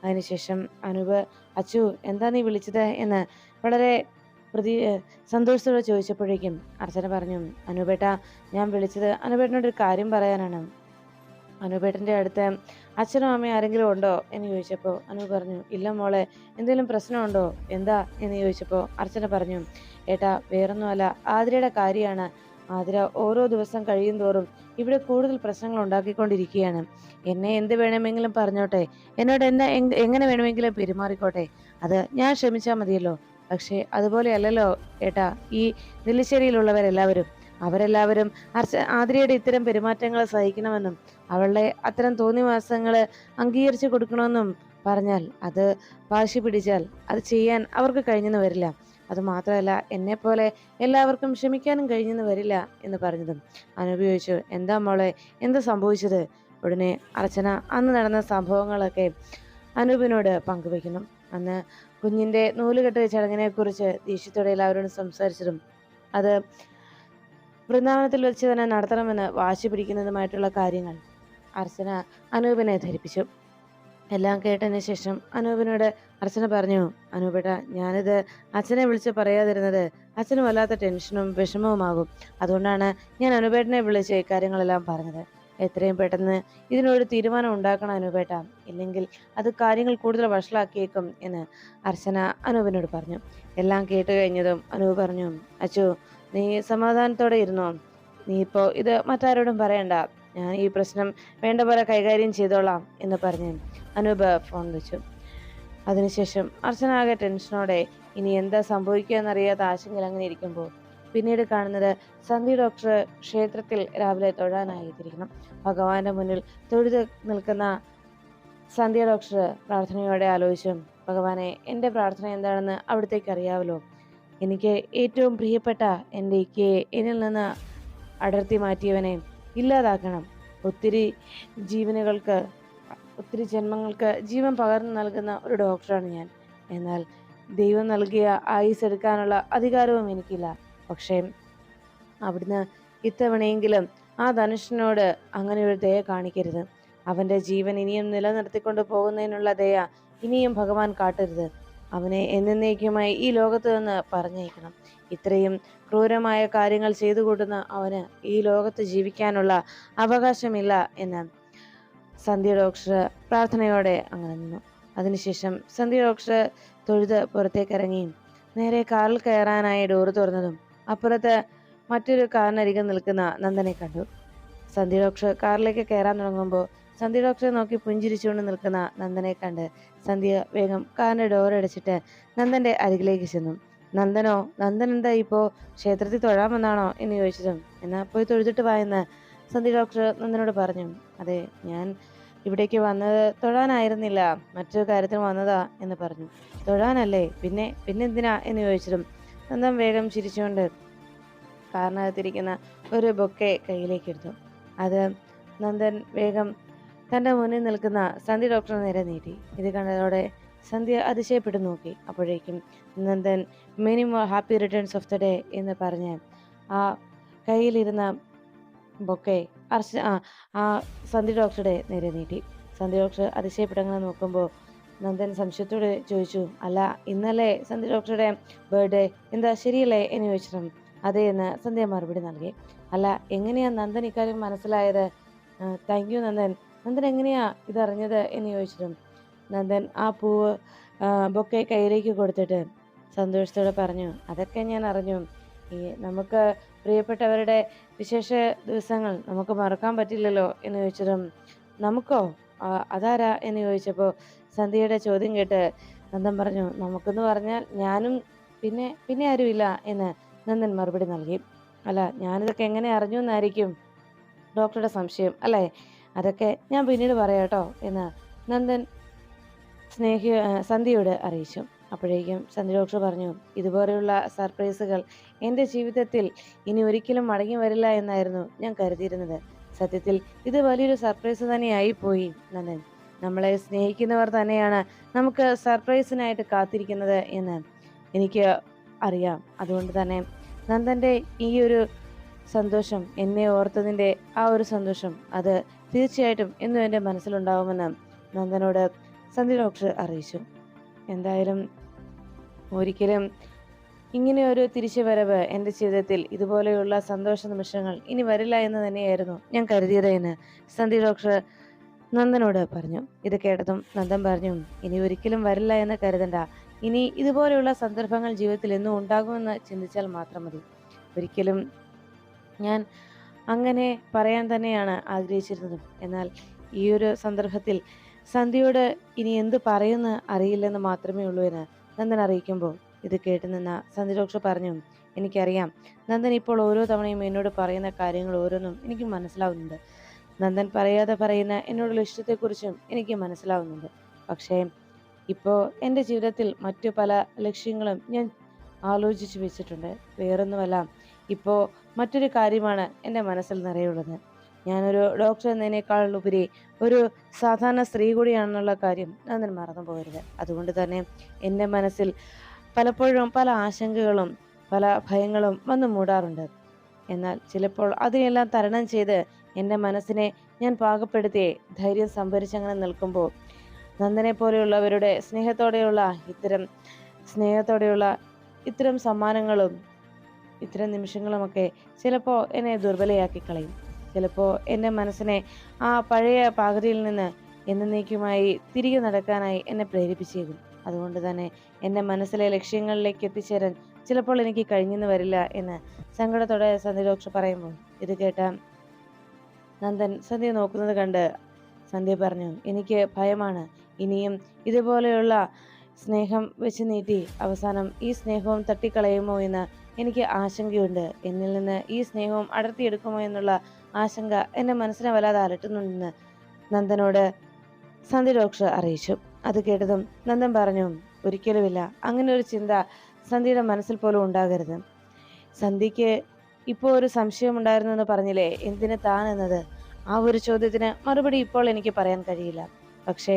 അതിനുശേഷം അനൂപ്, അച്ചു എന്താ നീ വിളിച്ചത് എന്ന് വളരെ സന്തോഷത്തോടെ ചോദിച്ചപ്പോഴേക്കും അർച്ചന പറഞ്ഞു, അനൂപേട്ട, ഞാൻ വിളിച്ചത് അനൂപേട്ടനോടൊരു കാര്യം പറയാനാണ്. അനൂപേട്ടൻ്റെ അടുത്ത് അച്ഛനും അമ്മയും ആരെങ്കിലും ഉണ്ടോ എന്ന് ചോദിച്ചപ്പോൾ അനൂപ് പറഞ്ഞു, ഇല്ല മോളെ, എന്തെങ്കിലും പ്രശ്നമുണ്ടോ, എന്താ എന്ന് ചോദിച്ചപ്പോൾ അർച്ചന പറഞ്ഞു, ഏട്ടാ വേറൊന്നുമല്ല, ആതിരയുടെ കാര്യമാണ്. ആതിര ഓരോ ദിവസം കഴിയും തോറും ഇവിടെ കൂടുതൽ പ്രശ്നങ്ങൾ ഉണ്ടാക്കിക്കൊണ്ടിരിക്കുകയാണ്. എന്നെ എന്ത് വേണമെങ്കിലും പറഞ്ഞോട്ടെ, എന്നോട് എങ്ങനെ വേണമെങ്കിലും പെരുമാറിക്കോട്ടെ, അത് ഞാൻ ക്ഷമിച്ചാൽ മതിയല്ലോ. പക്ഷേ അതുപോലെ അല്ലല്ലോ ഏട്ടാ ഈ അവരെല്ലാവരും ആതിരയുടെ ഇത്തരം പെരുമാറ്റങ്ങൾ സഹിക്കണമെന്നും അവളുടെ അത്തരം തോന്നിവാസങ്ങൾ അംഗീകരിച്ചു കൊടുക്കണമെന്നും പറഞ്ഞാൽ, അത് വാശി പിടിച്ചാൽ അത് ചെയ്യാൻ അവർക്ക് കഴിഞ്ഞെന്ന് വരില്ല. അതുമാത്രമല്ല, എന്നെപ്പോലെ എല്ലാവർക്കും ക്ഷമിക്കാനും കഴിഞ്ഞെന്ന് വരില്ല എന്ന് പറഞ്ഞതും അനൂപ് ചോദിച്ചു, എന്താ മോളെ, എന്താ സംഭവിച്ചത്? ഉടനെ അർച്ചന അന്ന് നടന്ന സംഭവങ്ങളൊക്കെ അനൂപിനോട് പങ്കുവയ്ക്കുന്നു. അന്ന് കുഞ്ഞിൻ്റെ നൂലുകെട്ട് ചടങ്ങിനെ കുറിച്ച് ദേഷ്യത്തോടെ എല്ലാവരോടും സംസാരിച്ചതും അത് വൃന്ദാവനത്തിൽ വെച്ച് തന്നെ നടത്തണമെന്ന് വാശി പിടിക്കുന്നതുമായിട്ടുള്ള കാര്യങ്ങൾ അർച്ചന അനൂപിനെ ധരിപ്പിച്ചു. എല്ലാം കേട്ടതിന് ശേഷം അനൂപിനോട് അർച്ചന പറഞ്ഞു, അനൂപേട്ട, ഞാനിത് അച്ഛനെ വിളിച്ച് പറയാതിരുന്നത് അച്ഛന് വല്ലാത്ത ടെൻഷനും വിഷമവുമാകും. അതുകൊണ്ടാണ് ഞാൻ അനൂപേട്ടനെ വിളിച്ച് ഇക്കാര്യങ്ങളെല്ലാം പറഞ്ഞത്. എത്രയും പെട്ടെന്ന് ഇതിനൊരു തീരുമാനം ഉണ്ടാക്കണം അനൂപേട്ട, ഇല്ലെങ്കിൽ അത് കാര്യങ്ങൾ കൂടുതൽ വഷളാക്കിയേക്കും എന്ന് അർച്ചന അനൂപിനോട് പറഞ്ഞു. എല്ലാം കേട്ട് കഴിഞ്ഞതും അനൂപ് പറഞ്ഞു, അച്ചു, നീ സമാധാനത്തോടെ ഇരുന്നോ. നീ ഇപ്പോൾ ഇത് മറ്റാരോടും പറയണ്ട. ഞാൻ ഈ പ്രശ്നം വേണ്ട പോലെ കൈകാര്യം ചെയ്തോളാം എന്ന് പറഞ്ഞ് അനൂപ് ഫോൺ വെച്ചു. അതിനുശേഷം അർച്ചന ആകെ ടെൻഷനോടെ ഇനി എന്താ സംഭവിക്കുക എന്നറിയാത്ത ആശങ്കയിൽ അങ്ങനെ ഇരിക്കുമ്പോൾ പിന്നീട് കാണുന്നത് സന്ധി ഡോക്ടർ ക്ഷേത്രത്തിൽ രാവിലെ തൊഴാനായിരിക്കണം. ഭഗവാന്റെ മുന്നിൽ തൊഴുത് നിൽക്കുന്ന സന്ധ്യ ഡോക്ടർ പ്രാർത്ഥനയോടെ ആലോചിച്ചു, ഭഗവാനെ, എൻ്റെ പ്രാർത്ഥന എന്താണെന്ന് അവിടത്തേക്ക് അറിയാമല്ലോ. എനിക്ക് ഏറ്റവും പ്രിയപ്പെട്ട എൻ്റെ ഇക്കയെ എന്നിൽ നിന്ന് അടർത്തി മാറ്റിയവനെ ഇല്ലാതാക്കണം. ഒത്തിരി ജീവനുകൾക്ക് ഒത്തിരി ജന്മങ്ങൾക്ക് ജീവൻ പകർന്നു നൽകുന്ന ഒരു ഡോക്ടറാണ് ഞാൻ. എന്നാൽ ദൈവം നൽകിയ ആയുസ് എടുക്കാനുള്ള അധികാരവും എനിക്കില്ല. പക്ഷേ അവിടുന്ന് ഇത്തവണയെങ്കിലും ആ ധനുഷിനോട് അങ്ങനെ ഒരു ദയ കാണിക്കരുത്. അവൻ്റെ ജീവൻ ഇനിയും നിലനിർത്തിക്കൊണ്ട് പോകുന്നതിനുള്ള ദയ ഇനിയും ഭഗവാൻ കാട്ടരുത്. അവനെ എന്നേക്കുമായി ഈ ലോകത്ത് നിന്ന് പറഞ്ഞയക്കണം. ഇത്രയും ക്രൂരമായ കാര്യങ്ങൾ ചെയ്തു കൂട്ടുന്ന അവന് ഈ ലോകത്ത് ജീവിക്കാനുള്ള അവകാശമില്ല എന്ന് സന്ധ്യ ഡോക്ടർ പ്രാർത്ഥനയോടെ അങ്ങനെ നിന്നു. അതിനുശേഷം സന്ധ്യ ഡോക്ടർ തൊഴുത് പുറത്തേക്ക് ഇറങ്ങി നേരെ കാറിൽ കയറാനായി ഡോറ് തുറന്നതും അപ്പുറത്ത് മറ്റൊരു കാറിനരികിൽ നിൽക്കുന്ന നന്ദനെ കണ്ടു. സന്ധ്യ ഡോക്ടർ കാറിലേക്ക് കയറാൻ തുടങ്ങുമ്പോൾ സന്ധ്യ ഡോക്ടറെ നോക്കി പുഞ്ചിരിച്ചുകൊണ്ട് നിൽക്കുന്ന നന്ദനെ കണ്ട് സന്ധ്യ വേഗം കാറിന്റെ ഡോറടച്ചിട്ട് നന്ദന്റെ അരികിലേക്ക് ചെന്നു. നന്ദനോ? നന്ദൻ എന്താ ഇപ്പോ ക്ഷേത്രത്തിൽ തൊഴാമെന്നാണോ എന്ന് ചോദിച്ചതും, എന്നാ പോയി തൊഴുതിട്ട് വാ എന്ന് സന്ധ്യ ഡോക്ടർ നന്ദനോട് പറഞ്ഞു. അതെ, ഞാൻ ഇവിടേക്ക് വന്നത് തൊഴാനായിരുന്നില്ല, മറ്റൊരു കാര്യത്തിന് വന്നതാ എന്ന് പറഞ്ഞു. തൊഴാനല്ലേ? പിന്നെന്തിനാ എന്ന് ചോദിച്ചതും നന്ദൻ വേഗം ചിരിച്ചുകൊണ്ട് കാറിനകത്തിരിക്കുന്ന ഒരു ബൊക്കെ കയ്യിലേക്ക് എടുത്തു. അത് നന്ദൻ വേഗം തൻ്റെ മുന്നിൽ നിൽക്കുന്ന സന്ധ്യ ഡോക്ടറെ നേരെ നീട്ടി. ഇത് കണ്ടതോടെ സന്ധ്യ അതിശയപ്പെട്ടു നോക്കി. അപ്പോഴേക്കും Nandan many more happy returns of the day എന്ന് പറഞ്ഞ് ആ കയ്യിലിരുന്ന ബൊക്കെ ആ സന്ധ്യ ഡോക്ടറുടെ നേരെ നീട്ടി. സന്ധ്യ ഡോക്ടർ അതിശയപ്പെട്ടങ്ങനെ നോക്കുമ്പോൾ നന്ദൻ സംശയത്തോടെ ചോദിച്ചു, അല്ല, ഇന്നലെ സന്ധ്യ ഡോക്ടറുടെ ബർത്ത്ഡേ, എന്താ ശരിയല്ലേ എന്ന് ചോദിച്ചിട്ടും അതെ എന്ന് സന്ധ്യ മറുപടി നൽകി. അല്ല, എങ്ങനെയാ നന്ദൻ ഇക്കാര്യം മനസ്സിലായത്? Thank you Nandan. നന്ദൻ എങ്ങനെയാ ഇതറിഞ്ഞത് എന്ന് ചോദിച്ചിട്ടും നന്ദൻ ആ പൂവ് ബൊക്കെ കയ്യിലേക്ക് കൊടുത്തിട്ട് സന്തോഷത്തോടെ പറഞ്ഞു, അതൊക്കെ ഞാൻ അറിഞ്ഞു. ഈ നമുക്ക് പ്രിയപ്പെട്ടവരുടെ വിശേഷ ദിവസങ്ങൾ നമുക്ക് മറക്കാൻ പറ്റില്ലല്ലോ എന്ന് ചോദിച്ചതും നമുക്കോ? അതാരാ എന്ന് ചോദിച്ചപ്പോൾ സന്ധ്യയുടെ ചോദ്യം കേട്ട് നന്ദൻ പറഞ്ഞു, നമുക്കെന്ന് പറഞ്ഞാൽ ഞാനും പിന്നെ ആരുമില്ല എന്ന് നന്ദൻ മറുപടി നൽകി. അല്ല, ഞാനിതൊക്കെ എങ്ങനെ അറിഞ്ഞു എന്നായിരിക്കും ഡോക്ടറുടെ സംശയം അല്ലേ? അതൊക്കെ ഞാൻ പിന്നീട് പറയാട്ടോ എന്ന് നന്ദൻ സന്ധ്യയോട് അറിയിച്ചു. അപ്പോഴേക്കും സന്ധ്യ ഡോക്ടർ പറഞ്ഞു, ഇതുപോലെയുള്ള സർപ്രൈസുകൾ എൻ്റെ ജീവിതത്തിൽ ഇനി ഒരിക്കലും മടങ്ങി വരില്ല എന്നായിരുന്നു ഞാൻ കരുതിയിരുന്നത്. സത്യത്തിൽ ഇത് വലിയൊരു സർപ്രൈസ് തന്നെയായി പോയി നന്ദൻ. നമ്മളെ സ്നേഹിക്കുന്നവർ തന്നെയാണ് നമുക്ക് സർപ്രൈസിനായിട്ട് കാത്തിരിക്കുന്നത് എന്ന് എനിക്ക് അറിയാം. അതുകൊണ്ട് തന്നെ നന്ദൻ്റെ ഈ ഒരു സന്തോഷം, എന്നെ ഓർത്തതിൻ്റെ ആ ഒരു സന്തോഷം, അത് തീർച്ചയായിട്ടും എന്നും എൻ്റെ മനസ്സിലുണ്ടാവുമെന്ന് നന്ദനോട് സന്ധ്യ ഡോക്ടർ അറിയിച്ചു. എന്തായാലും ഒരിക്കലും ഇങ്ങനെ ഒരു തിരിച്ചുവരവ് എൻ്റെ ജീവിതത്തിൽ ഇതുപോലെയുള്ള സന്തോഷ നിമിഷങ്ങൾ ഇനി വരില്ല എന്ന് തന്നെയായിരുന്നു ഞാൻ കരുതിയത് എന്ന് സന്ധ്യ ഡോക്ടർ നന്ദനോട് പറഞ്ഞു. ഇത് കേട്ടതും നന്ദൻ പറഞ്ഞു, ഇനി ഒരിക്കലും വരില്ല എന്ന് കരുതണ്ട. ഇനി ഇതുപോലെയുള്ള സന്ദർഭങ്ങൾ ജീവിതത്തിൽ എന്നും ഉണ്ടാകുമെന്ന് ചിന്തിച്ചാൽ മാത്രം മതി. ഒരിക്കലും ഞാൻ അങ്ങനെ പറയാൻ തന്നെയാണ് ആഗ്രഹിച്ചിരുന്നതും. എന്നാൽ ഈ ഒരു സന്ദർഭത്തിൽ സന്ധ്യയോട് ഇനി എന്ത് പറയുമെന്ന് അറിയില്ലെന്ന് മാത്രമേ ഉള്ളൂ എന്ന് നന്ദൻ അറിയിക്കുമ്പോൾ ഇത് കേട്ട് നിന്ന സന്ധ്യ ഡോക്ടർ പറഞ്ഞു, എനിക്കറിയാം നന്ദൻ ഇപ്പോൾ ഓരോ തവണയും എന്നോട് പറയുന്ന കാര്യങ്ങൾ ഓരോന്നും എനിക്ക് മനസ്സിലാവുന്നുണ്ട്. നന്ദൻ പറയാതെ പറയുന്ന എന്നോടുള്ള ഇഷ്ടത്തെക്കുറിച്ചും എനിക്ക് മനസ്സിലാവുന്നുണ്ട്. പക്ഷേ ഇപ്പോൾ എൻ്റെ ജീവിതത്തിൽ മറ്റു പല ലക്ഷ്യങ്ങളും ഞാൻ ആലോചിച്ച് വെച്ചിട്ടുണ്ട്. വേറൊന്നുമല്ല, ഇപ്പോൾ മറ്റൊരു കാര്യമാണ് എൻ്റെ മനസ്സിൽ നിറയുള്ളത്. ഞാനൊരു ഡോക്ടർ എന്നതിനേക്കാൾ ഉപരി ഒരു സാധാരണ സ്ത്രീ കൂടിയാണെന്നുള്ള കാര്യം നന്ദൻ മറന്നു പോകരുത്. അതുകൊണ്ട് തന്നെ എൻ്റെ മനസ്സിൽ പലപ്പോഴും പല ആശങ്കകളും പല ഭയങ്ങളും വന്നു മൂടാറുണ്ട്. എന്നാൽ ചിലപ്പോൾ അതിനെല്ലാം തരണം ചെയ്ത് എൻ്റെ മനസ്സിനെ ഞാൻ പാകപ്പെടുത്തി ധൈര്യം സംഭരിച്ചങ്ങനെ നിൽക്കുമ്പോൾ നന്ദനെ പോലെയുള്ളവരുടെ സ്നേഹത്തോടെയുള്ള ഇത്തരം സമ്മാനങ്ങളും ഇത്തരം നിമിഷങ്ങളുമൊക്കെ ചിലപ്പോൾ എന്നെ ദുർബലയാക്കി കളയും. ചിലപ്പോൾ എൻ്റെ മനസ്സിനെ ആ പഴയ പാകതയിൽ നിന്ന് എന്നേക്കുമായി തിരികെ നടക്കാനായി എന്നെ പ്രേരിപ്പിച്ചേക്കും. അതുകൊണ്ട് തന്നെ എൻ്റെ മനസ്സിലെ ലക്ഷ്യങ്ങളിലേക്ക് എത്തിച്ചേരാൻ ചിലപ്പോൾ എനിക്ക് കഴിഞ്ഞെന്ന് വരില്ല എന്ന് സങ്കടത്തോടെ സന്ധ്യ ഡോക്ടർ പറയുമ്പോൾ ഇത് കേട്ട നന്ദൻ സന്ധ്യ നോക്കുന്നത് കണ്ട് സന്ധ്യ പറഞ്ഞു, എനിക്ക് ഭയമാണ്. ഇനിയും ഇതുപോലെയുള്ള സ്നേഹം വെച്ച് നീട്ടി അവസാനം ഈ സ്നേഹവും തട്ടിക്കളയുമോ എന്ന് എനിക്ക് ആശങ്കയുണ്ട്. എന്നിൽ നിന്ന് ഈ സ്നേഹവും അടർത്തിയെടുക്കുമോ എന്നുള്ള ആശങ്ക എൻ്റെ മനസ്സിനെ വല്ലാതെ അലട്ടുന്നുണ്ടെന്ന് നന്ദനോട് സന്ധ്യ ഡോക്ടർ അറിയിച്ചു. അത് കേട്ടതും നന്ദൻ പറഞ്ഞു, ഒരിക്കലുമില്ല, അങ്ങനെ ഒരു ചിന്ത സന്ധ്യയുടെ മനസ്സിൽ പോലും ഉണ്ടാകരുത്. സന്ധ്യയ്ക്ക് ഇപ്പോൾ ഒരു സംശയമുണ്ടായിരുന്നു എന്ന് പറഞ്ഞില്ലേ, എന്തിന് താൻ എന്നത്? ആ ഒരു ചോദ്യത്തിന് മറുപടി ഇപ്പോൾ എനിക്ക് പറയാൻ കഴിയില്ല. പക്ഷേ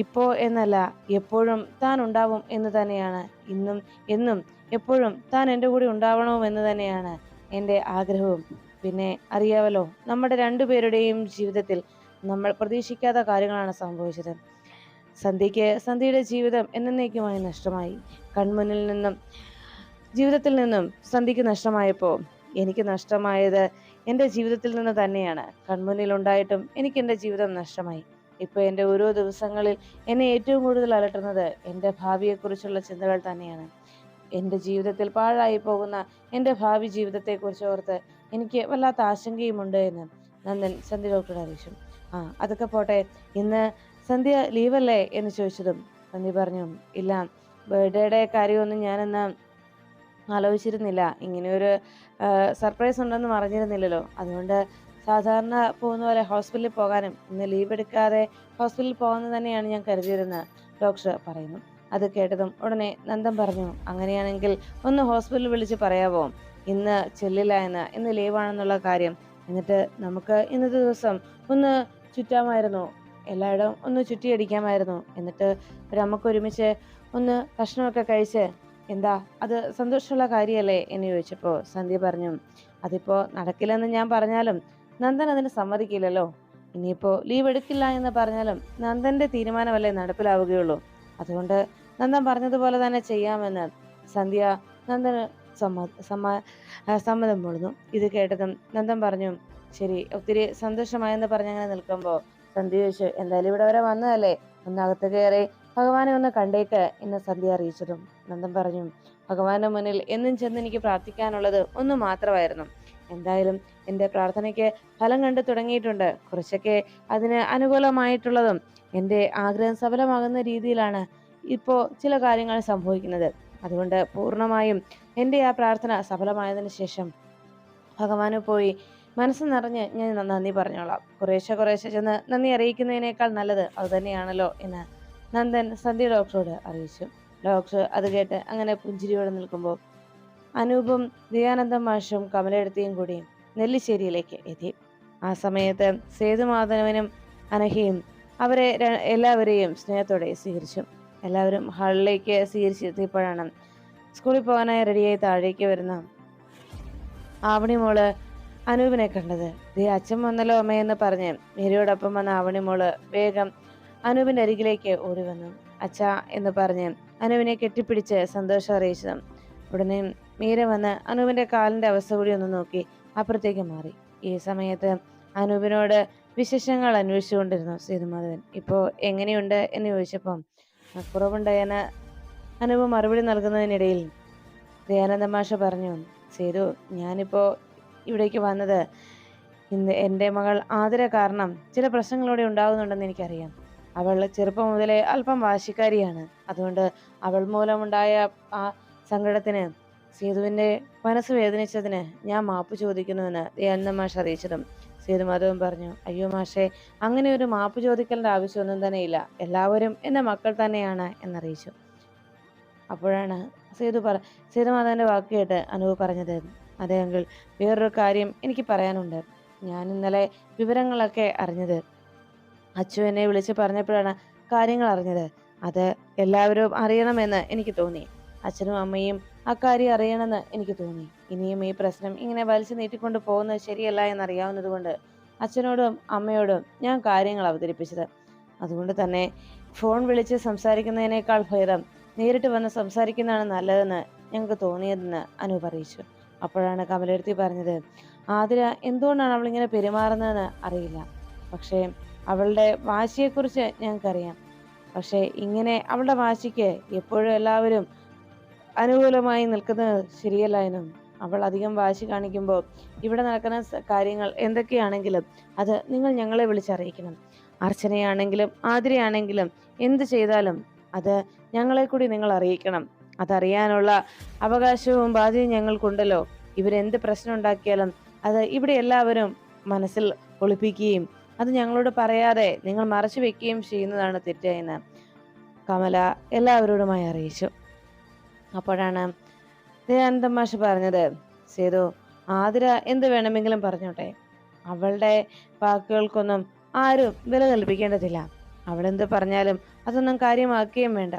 ഇപ്പോൾ എന്നല്ല, എപ്പോഴും താൻ ഉണ്ടാവും എന്ന് തന്നെയാണ്. ഇന്നും എന്നും എപ്പോഴും താൻ എൻ്റെ കൂടെ ഉണ്ടാവണമെന്ന് തന്നെയാണ് എൻ്റെ ആഗ്രഹവും. പിന്നെ അറിയാവല്ലോ, നമ്മുടെ രണ്ടുപേരുടെയും ജീവിതത്തിൽ നമ്മൾ പ്രതീക്ഷിക്കാത്ത കാര്യങ്ങളാണ് സംഭവിച്ചത്. സന്ധ്യയ്ക്ക് സന്ധ്യയുടെ ജീവിതം എന്നേക്കുമായി നഷ്ടമായി. ജീവിതത്തിൽ നിന്നും സന്ധ്യയ്ക്ക് നഷ്ടമായപ്പോൾ എനിക്ക് നഷ്ടമായത് എൻ്റെ ജീവിതത്തിൽ നിന്ന് തന്നെയാണ്. കൺമുന്നിൽ ഉണ്ടായിട്ടും എനിക്ക് എൻ്റെ ജീവിതം നഷ്ടമായി. ഇപ്പോൾ എൻ്റെ ഓരോ ദിവസങ്ങളിൽ എന്നെ ഏറ്റവും കൂടുതൽ അലട്ടുന്നത് എൻ്റെ ഭാവിയെക്കുറിച്ചുള്ള ചിന്തകൾ തന്നെയാണ്. എൻ്റെ ജീവിതത്തിൽ പാഴായി പോകുന്ന എൻ്റെ ഭാവി ജീവിതത്തെക്കുറിച്ച് ഓർത്ത് എനിക്ക് വല്ലാത്ത ആശങ്കയുമുണ്ട് എന്ന് നന്ദൻ സന്ധ്യ ഡോക്ടറെ അറിയിച്ചു. അതൊക്കെ പോട്ടെ, ഇന്ന് സന്ധ്യ ലീവല്ലേ എന്ന് ചോദിച്ചതും സന്ധ്യ പറഞ്ഞു, ഇല്ല, ബർത്ത്ഡേയുടെ കാര്യമൊന്നും ഞാനിന്ന് ആലോചിച്ചിരുന്നില്ല. ഇങ്ങനെയൊരു സർപ്രൈസ് ഉണ്ടെന്ന് അറിഞ്ഞിരുന്നില്ലല്ലോ. അതുകൊണ്ട് സാധാരണ പോകുന്ന പോലെ ഹോസ്പിറ്റലിൽ പോകാനും ഇന്ന് ലീവ് എടുക്കാതെ ഹോസ്പിറ്റലിൽ പോകുന്നത് തന്നെയാണ് ഞാൻ കരുതിയിരുന്നത് ഡോക്ടർ പറയുന്നു. അത് കേട്ടതും ഉടനെ നന്ദൻ പറഞ്ഞു, അങ്ങനെയാണെങ്കിൽ ഒന്ന് ഹോസ്പിറ്റലിൽ വിളിച്ച് പറയാവോ ഇന്ന് ചെല്ലില്ല എന്ന്, ഇന്ന് ലീവാണെന്നുള്ള കാര്യം. എന്നിട്ട് നമുക്ക് ഇന്നത്തെ ദിവസം ഒന്ന് ചുറ്റാമായിരുന്നു, എല്ലായിടവും ഒന്ന് ചുറ്റിയടിക്കാമായിരുന്നു. എന്നിട്ട് നമുക്ക് ഒരുമിച്ച് ഒന്ന് ഭക്ഷണമൊക്കെ കഴിച്ച്, എന്താ അത് സന്തോഷമുള്ള കാര്യമല്ലേ എന്ന് ചോദിച്ചപ്പോൾ സന്ധ്യ പറഞ്ഞു, അതിപ്പോൾ നടക്കില്ലെന്ന് ഞാൻ പറഞ്ഞാലും നന്ദൻ അതിന് സമ്മതിക്കില്ലല്ലോ. ഇനിയിപ്പോൾ ലീവ് എടുക്കില്ല എന്ന് പറഞ്ഞാലും നന്ദന്റെ തീരുമാനമല്ലേ നടപ്പിലാവുകയുള്ളൂ. അതുകൊണ്ട് നന്ദൻ പറഞ്ഞതുപോലെ തന്നെ ചെയ്യാമെന്ന് സന്ധ്യ നന്ദന് സമ്മതം മൂളുന്നു. ഇത് കേട്ടതും നന്ദൻ പറഞ്ഞു, ശരി, ഒത്തിരി സന്തോഷമായെന്ന് പറഞ്ഞങ്ങനെ നിൽക്കുമ്പോൾ സന്ധ്യ ചോദിച്ചു, എന്തായാലും ഇവിടെ വരെ വന്നതല്ലേ, ഒന്നകത്ത് കയറി ഭഗവാനെ ഒന്ന് കണ്ടേക്ക് എന്ന് സന്ധ്യ അറിയിച്ചതും നന്ദൻ പറഞ്ഞു, ഭഗവാന്റെ മുന്നിൽ എന്നും ചെന്ന് എനിക്ക് പ്രാർത്ഥിക്കാനുള്ളത് ഒന്ന് മാത്രമായിരുന്നു. എന്തായാലും എൻ്റെ പ്രാർത്ഥനയ്ക്ക് ഫലം കണ്ടു തുടങ്ങിയിട്ടുണ്ട്. കുറച്ചൊക്കെ അതിന് അനുകൂലമായിട്ടുള്ളതും എൻ്റെ ആഗ്രഹം സഫലമാകുന്ന രീതിയിലാണ് ഇപ്പോൾ ചില കാര്യങ്ങൾ സംഭവിക്കുന്നത്. അതുകൊണ്ട് പൂർണ്ണമായും എൻ്റെ ആ പ്രാർത്ഥന സഫലമായതിനു ശേഷം ഭഗവാന് പോയി മനസ്സ് നിറഞ്ഞ് ഞാൻ നന്ദി പറഞ്ഞോളാം. കുറേശ്ശെ ചെന്ന് നന്ദി അറിയിക്കുന്നതിനേക്കാൾ നല്ലത് അതുതന്നെയാണല്ലോ എന്ന് നന്ദൻ സന്ധ്യ ഡോക്ടറോട് അറിയിച്ചു. ഡോക്ടർ അത് കേട്ട് അങ്ങനെ പുഞ്ചിരിയോടെ നിൽക്കുമ്പോൾ അനൂപും ദയാനന്ദം മാഷും കമലെടുത്തിയും കൂടി നെല്ലിശ്ശേരിയിലേക്ക് എത്തി. ആ സമയത്ത് സേതുമാധവനും അനഘയും അവരെ എല്ലാവരെയും സ്നേഹത്തോടെ സ്വീകരിച്ചു. എല്ലാവരും ഹാളിലേക്ക് സ്വീകരിച്ചെത്തിയപ്പോഴാണ് സ്കൂളിൽ പോകാനായി റെഡിയായി താഴേക്ക് വരുന്ന ആവണിമോള് അനൂപിനെ കണ്ടത്. ദേ അച്ഛൻ വന്നല്ലോ അമ്മയെന്ന് പറഞ്ഞ് മേരിയോടൊപ്പം വന്ന ആവണിമോള് വേഗം അനൂപിന്റെ അരികിലേക്ക് ഓടി വന്നു. അച്ഛാ എന്ന് പറഞ്ഞ് അനൂപിനെ കെട്ടിപ്പിടിച്ച് സന്തോഷം അറിയിച്ചു. ഉടനെ മീര വന്ന് അനൂപിന്റെ കാലിന്റെ അവസ്ഥ കൂടി ഒന്ന് നോക്കി അപ്പുറത്തേക്ക് മാറി. ഈ സമയത്ത് അനൂപിനോട് വിശേഷങ്ങൾ അന്വേഷിച്ചുകൊണ്ടിരുന്നു സേതുമാധവൻ. ഇപ്പോ എങ്ങനെയുണ്ട് എന്ന് ചോദിച്ചപ്പം കുറവുണ്ടായെന്ന് അനൂപ് മറുപടി നൽകുന്നതിനിടയിൽ ദയാനന്ദ മാഷ പറഞ്ഞു, സേതു, ഞാനിപ്പോ ഇവിടേക്ക് വന്നത് ഇന്ന് എൻ്റെ മകൾ ആതിര കാരണം ചില പ്രശ്നങ്ങളോടെ ഉണ്ടാകുന്നുണ്ടെന്ന് എനിക്കറിയാം. അവൾ ചെറുപ്പം മുതലേ അല്പം വാശിക്കാരിയാണ്. അതുകൊണ്ട് അവൾ മൂലമുണ്ടായ ആ സങ്കടത്തിന് സേതുവിൻ്റെ മനസ്സ് വേദനിച്ചതിന് ഞാൻ മാപ്പ് ചോദിക്കുന്നുവെന്ന് ദയാനന്ദ മാഷ് അറിയിച്ചതും സേതുമാധവൻ പറഞ്ഞു, അയ്യോ മാഷേ, അങ്ങനെ ഒരു മാപ്പ് ചോദിക്കേണ്ട ആവശ്യമൊന്നും തന്നെയില്ല, എല്ലാവരും എൻ്റെ മക്കൾ തന്നെയാണ് എന്നറിയിച്ചു. അപ്പോഴാണ് സേതുമാധവന്റെ വാക്ക് കേട്ട് അനൂപ് പറഞ്ഞത്, അതെ അങ്കിൾ, വേറൊരു കാര്യം എനിക്ക് പറയാനുണ്ട്. ഞാൻ ഇന്നലെ വിവരങ്ങളൊക്കെ അറിഞ്ഞത്. അച്ചു എന്നെ വിളിച്ച് പറഞ്ഞപ്പോഴാണ് കാര്യങ്ങൾ അറിഞ്ഞത്. അത് എല്ലാവരും അറിയണമെന്ന് എനിക്ക് തോന്നി. അച്ഛനും അമ്മയും അക്കാര്യം അറിയണമെന്ന് എനിക്ക് തോന്നി. ഇനിയും ഈ പ്രശ്നം ഇങ്ങനെ വലിച്ചു നീട്ടിക്കൊണ്ട് പോകുന്നത് ശരിയല്ല എന്നറിയാവുന്നത് കൊണ്ട് അച്ഛനോടും അമ്മയോടും ഞാൻ കാര്യങ്ങൾ അവതരിപ്പിച്ചത്. അതുകൊണ്ട് തന്നെ ഫോൺ വിളിച്ച് സംസാരിക്കുന്നതിനേക്കാൾ ഭേദം നേരിട്ട് വന്ന് സംസാരിക്കുന്നതാണ് നല്ലതെന്ന് ഞങ്ങൾക്ക് തോന്നിയതെന്ന് അനൂപ് അറിയിച്ചു. അപ്പോഴാണ് കമലെടുത്തി പറഞ്ഞത്, ആതിര എന്തുകൊണ്ടാണ് അവളിങ്ങനെ പെരുമാറുന്നതെന്ന് അറിയില്ല. പക്ഷേ അവളുടെ വാശിയെക്കുറിച്ച് ഞങ്ങൾക്കറിയാം. പക്ഷേ ഇങ്ങനെ അവളുടെ വാശിക്ക് എപ്പോഴും എല്ലാവരും അനുകൂലമായി നിൽക്കുന്നത് ശരിയല്ല എന്നും, അവൾ അധികം വാശി കാണിക്കുമ്പോൾ ഇവിടെ നടക്കുന്ന കാര്യങ്ങൾ എന്തൊക്കെയാണെങ്കിലും അത് നിങ്ങൾ ഞങ്ങളെ വിളിച്ചറിയിക്കണം. അർച്ചനയാണെങ്കിലും ആതിരയാണെങ്കിലും എന്ത് ചെയ്താലും അത് ഞങ്ങളെ കൂടി നിങ്ങൾ അറിയിക്കണം. അതറിയാനുള്ള അവകാശവും ബാധ്യതയും ഞങ്ങൾക്കുണ്ടല്ലോ. ഇവരെന്ത് പ്രശ്നം ഉണ്ടാക്കിയാലും അത് ഇവിടെ എല്ലാവരും മനസ്സിൽ ഒളിപ്പിക്കുകയും അത് ഞങ്ങളോട് പറയാതെ നിങ്ങൾ മറച്ചു വെക്കുകയും ചെയ്യുന്നതാണ് തെറ്റെന്ന് കമല എല്ലാവരോടുമായി അറിയിച്ചു. അപ്പോഴാണ് ദയാനന്ദ മാഷ് പറഞ്ഞത്, സേതു, ആതിര എന്ത് വേണമെങ്കിലും പറഞ്ഞോട്ടെ, അവളുടെ വാക്കുകൾക്കൊന്നും ആരും വില കൽപ്പിക്കേണ്ടതില്ല. അവളെന്ത് പറഞ്ഞാലും അതൊന്നും കാര്യമാക്കുകയും വേണ്ട.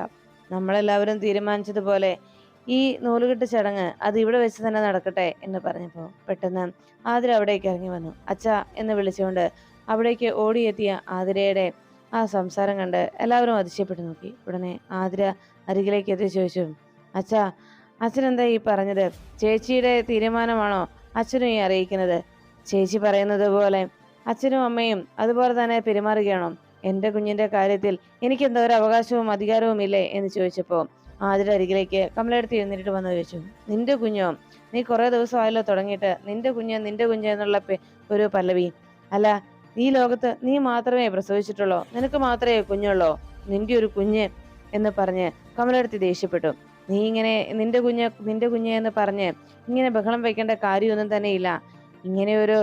നമ്മളെല്ലാവരും തീരുമാനിച്ചതുപോലെ ഈ നൂലുകെട്ട് ചടങ്ങ് അത് ഇവിടെ വെച്ച് തന്നെ നടക്കട്ടെ എന്ന് പറഞ്ഞപ്പോൾ പെട്ടെന്ന് ആതിര അവിടേക്ക് ഇറങ്ങി വന്നു. അച്ഛാ എന്ന് വിളിച്ചുകൊണ്ട് അവിടേക്ക് ഓടിയെത്തിയ ആതിരയുടെ ആ സംസാരം കണ്ട് എല്ലാവരും അതിശയപ്പെട്ടു നോക്കി. ഉടനെ ആതിര അരികിലേക്ക് എത്തി ചോദിച്ചു, അച്ഛാ, അച്ഛനെന്താ ഈ പറഞ്ഞത്? ചേച്ചിയുടെ തീരുമാനമാണോ അച്ഛനും ഈ അറിയിക്കുന്നത്? ചേച്ചി പറയുന്നത് പോലെ അച്ഛനും അമ്മയും അതുപോലെ തന്നെ പെരുമാറുകയാണോ? എൻ്റെ കുഞ്ഞിൻ്റെ കാര്യത്തിൽ എനിക്ക് എന്താ ഒരു അവകാശവും അധികാരവും ഇല്ലേ എന്ന് ചോദിച്ചപ്പോൾ ആതിര അരികിലേക്ക് കമലെടുത്ത് എഴുന്നേറ്റ് വന്ന് ചോദിച്ചു, നിന്റെ കുഞ്ഞോ? നീ കുറേ ദിവസമായല്ലോ തുടങ്ങിയിട്ട് നിന്റെ കുഞ്ഞ് എന്നുള്ള ഒരു പല്ലവി. അല്ല, ഈ ലോകത്ത് നീ മാത്രമേ പ്രസവിച്ചിട്ടുള്ളോ? നിനക്ക് മാത്രമേ കുഞ്ഞുള്ളോ? നിന്റെ ഒരു കുഞ്ഞ് എന്ന് പറഞ്ഞ് കമലെടുത്ത് ദേഷ്യപ്പെട്ടു. നീ ഇങ്ങനെ നിന്റെ കുഞ്ഞ് എന്ന് പറഞ്ഞ് ഇങ്ങനെ ബഹളം വെക്കേണ്ട കാര്യമൊന്നും തന്നെ ഇല്ല. ഇങ്ങനെ ഒരു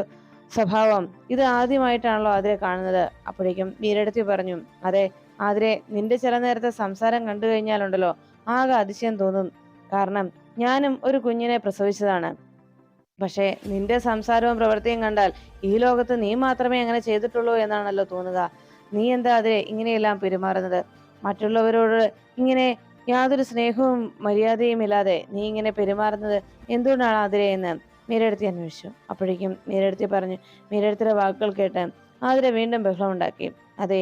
സ്വഭാവം ഇത് ആദ്യമായിട്ടാണല്ലോ ആതിരെ കാണുന്നത്. അപ്പോഴേക്കും മീരടുത്തി പറഞ്ഞു, അതെ ആതിരെ, നിന്റെ ചില നേരത്തെ സംസാരം കണ്ടു കഴിഞ്ഞാലുണ്ടല്ലോ ആകെ അതിശയം തോന്നും. കാരണം ഞാനും ഒരു കുഞ്ഞിനെ പ്രസവിച്ചതാണ്. പക്ഷേ നിന്റെ സംസാരവും പ്രവൃത്തിയും കണ്ടാൽ ഈ ലോകത്ത് നീ മാത്രമേ അങ്ങനെ ചെയ്തിട്ടുള്ളൂ എന്നാണല്ലോ തോന്നുക. നീ എന്താ അതിരെ ഇങ്ങനെയെല്ലാം പെരുമാറുന്നത്? മറ്റുള്ളവരോട് ഇങ്ങനെ യാതൊരു സ്നേഹവും മര്യാദയും ഇല്ലാതെ നീ ഇങ്ങനെ പെരുമാറുന്നത് എന്തുകൊണ്ടാണ് ആതിരെ എന്ന് മീരടുത്തി അന്വേഷിച്ചു. അപ്പോഴേക്കും മീരടുത്തിയുടെ വാക്കുകൾ കേട്ട് ആതിര വീണ്ടും ബഹളം ഉണ്ടാക്കി. അതെ,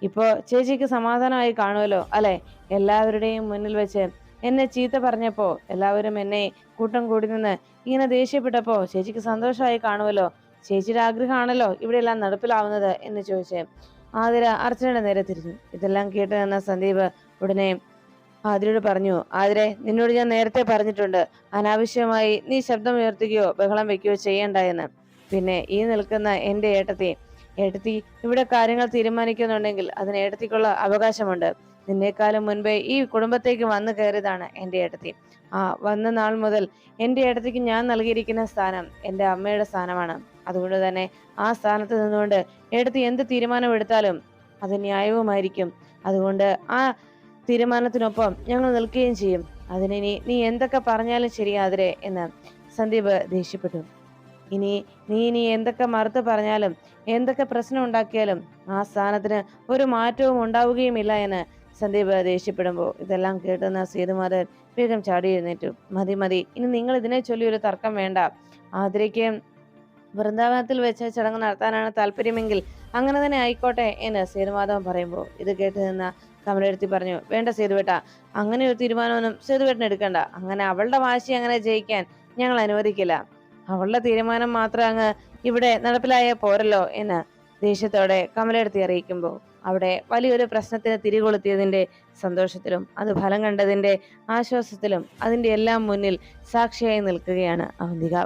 ഇപ്പോ ചേച്ചിക്ക് സമാധാനമായി കാണുമല്ലോ അല്ലെ? എല്ലാവരുടെയും മുന്നിൽ വെച്ച് എന്നെ ചീത്ത പറഞ്ഞപ്പോ എല്ലാവരും എന്നെ കൂട്ടം കൂടി നിന്ന് ഇങ്ങനെ ദേഷ്യപ്പെട്ടപ്പോ ചേച്ചിക്ക് സന്തോഷമായി കാണുമല്ലോ. ചേച്ചിയുടെ ആഗ്രഹമാണല്ലോ ഇവിടെ എല്ലാം നടപ്പിലാവുന്നത് എന്ന് ചോദിച്ച് ആതിര അർച്ചനയുടെ നേരെ തിരിഞ്ഞു. ഇതെല്ലാം കേട്ട് നിന്ന സന്ദീപ് ഉടനെ ആതിരയോട് പറഞ്ഞു, ആതിരെ, നിന്നോട് ഞാൻ നേരത്തെ പറഞ്ഞിട്ടുണ്ട്, അനാവശ്യമായി നീ ശബ്ദം ഉയർത്തുകയോ ബഹളം വെക്കുകയോ ചെയ്യണ്ട എന്ന്. പിന്നെ ഈ നിൽക്കുന്ന എൻ്റെ ഏട്ടത്തി ഇവിടെ കാര്യങ്ങൾ തീരുമാനിക്കുന്നുണ്ടെങ്കിൽ അതിന് ഏട്ടത്തിക്കുള്ള അവകാശമുണ്ട്. നിന്നേക്കാളും മുൻപേ ഈ കുടുംബത്തേക്ക് വന്നു കയറിയതാണ് എൻ്റെ ഏട്ടത്തി. വന്ന നാൾ മുതൽ എൻ്റെ ഏട്ടത്തിക്ക് ഞാൻ നൽകിയിരിക്കുന്ന സ്ഥാനം എൻ്റെ അമ്മയുടെ സ്ഥാനമാണ്. അതുകൊണ്ട് തന്നെ ആ സ്ഥാനത്ത് നിന്നുകൊണ്ട് ഏട്ടത്തി എന്ത് തീരുമാനം എടുത്താലും അത് ന്യായവുമായിരിക്കും. അതുകൊണ്ട് ആ തീരുമാനത്തിനൊപ്പം ഞങ്ങൾ നിൽക്കുകയും ചെയ്യും. അതിനി നീ എന്തൊക്കെ പറഞ്ഞാലും ശരിയാതിരെ എന്ന് സന്ദീപ് ദേഷ്യപ്പെട്ടു. നീ എന്തൊക്കെ മറുത്ത് പറഞ്ഞാലും എന്തൊക്കെ പ്രശ്നം ഉണ്ടാക്കിയാലും ആ സ്ഥാനത്തിന് ഒരു മാറ്റവും ഉണ്ടാവുകയുമില്ല എന്ന് സന്ദീപ് ദേഷ്യപ്പെടുമ്പോൾ ഇതെല്ലാം കേട്ടുന്ന സേതുമാധവൻ വേഗം ചാടി എഴുന്നേറ്റു. മതി, ഇനി നിങ്ങൾ ഇതിനെ ചൊല്ലി ഒരു തർക്കം വേണ്ട. ആതിരയ്ക്ക് വൃന്ദാവനത്തിൽ വെച്ച് ചടങ്ങ് നടത്താനാണ് താല്പര്യമെങ്കിൽ അങ്ങനെ തന്നെ ആയിക്കോട്ടെ എന്ന് സേതുമാധവൻ പറയുമ്പോൾ ഇത് കേട്ട് നിന്ന കമലെടുത്തി പറഞ്ഞു, വേണ്ട സേതുവേട്ട, അങ്ങനെ ഒരു തീരുമാനമൊന്നും സേതുവേട്ടൻ എടുക്കണ്ട. അങ്ങനെ അവളുടെ വാശി അങ്ങനെ ജയിക്കാൻ ഞങ്ങൾ അനുവദിക്കില്ല. അവളുടെ തീരുമാനം മാത്രം അങ്ങ് ഇവിടെ നടപ്പിലായ പോരല്ലോ എന്ന് ദേഷ്യത്തോടെ കമലെടുത്തി അറിയിക്കുമ്പോൾ അവിടെ വലിയൊരു പ്രശ്നത്തിന് തിരികൊളുത്തിയതിന്റെ സന്തോഷത്തിലും അത് ഫലം കണ്ടതിന്റെ ആശ്വാസത്തിലും അതിന്റെ എല്ലാം മുന്നിൽ സാക്ഷിയായി നിൽക്കുകയാണ് അവന്തിക.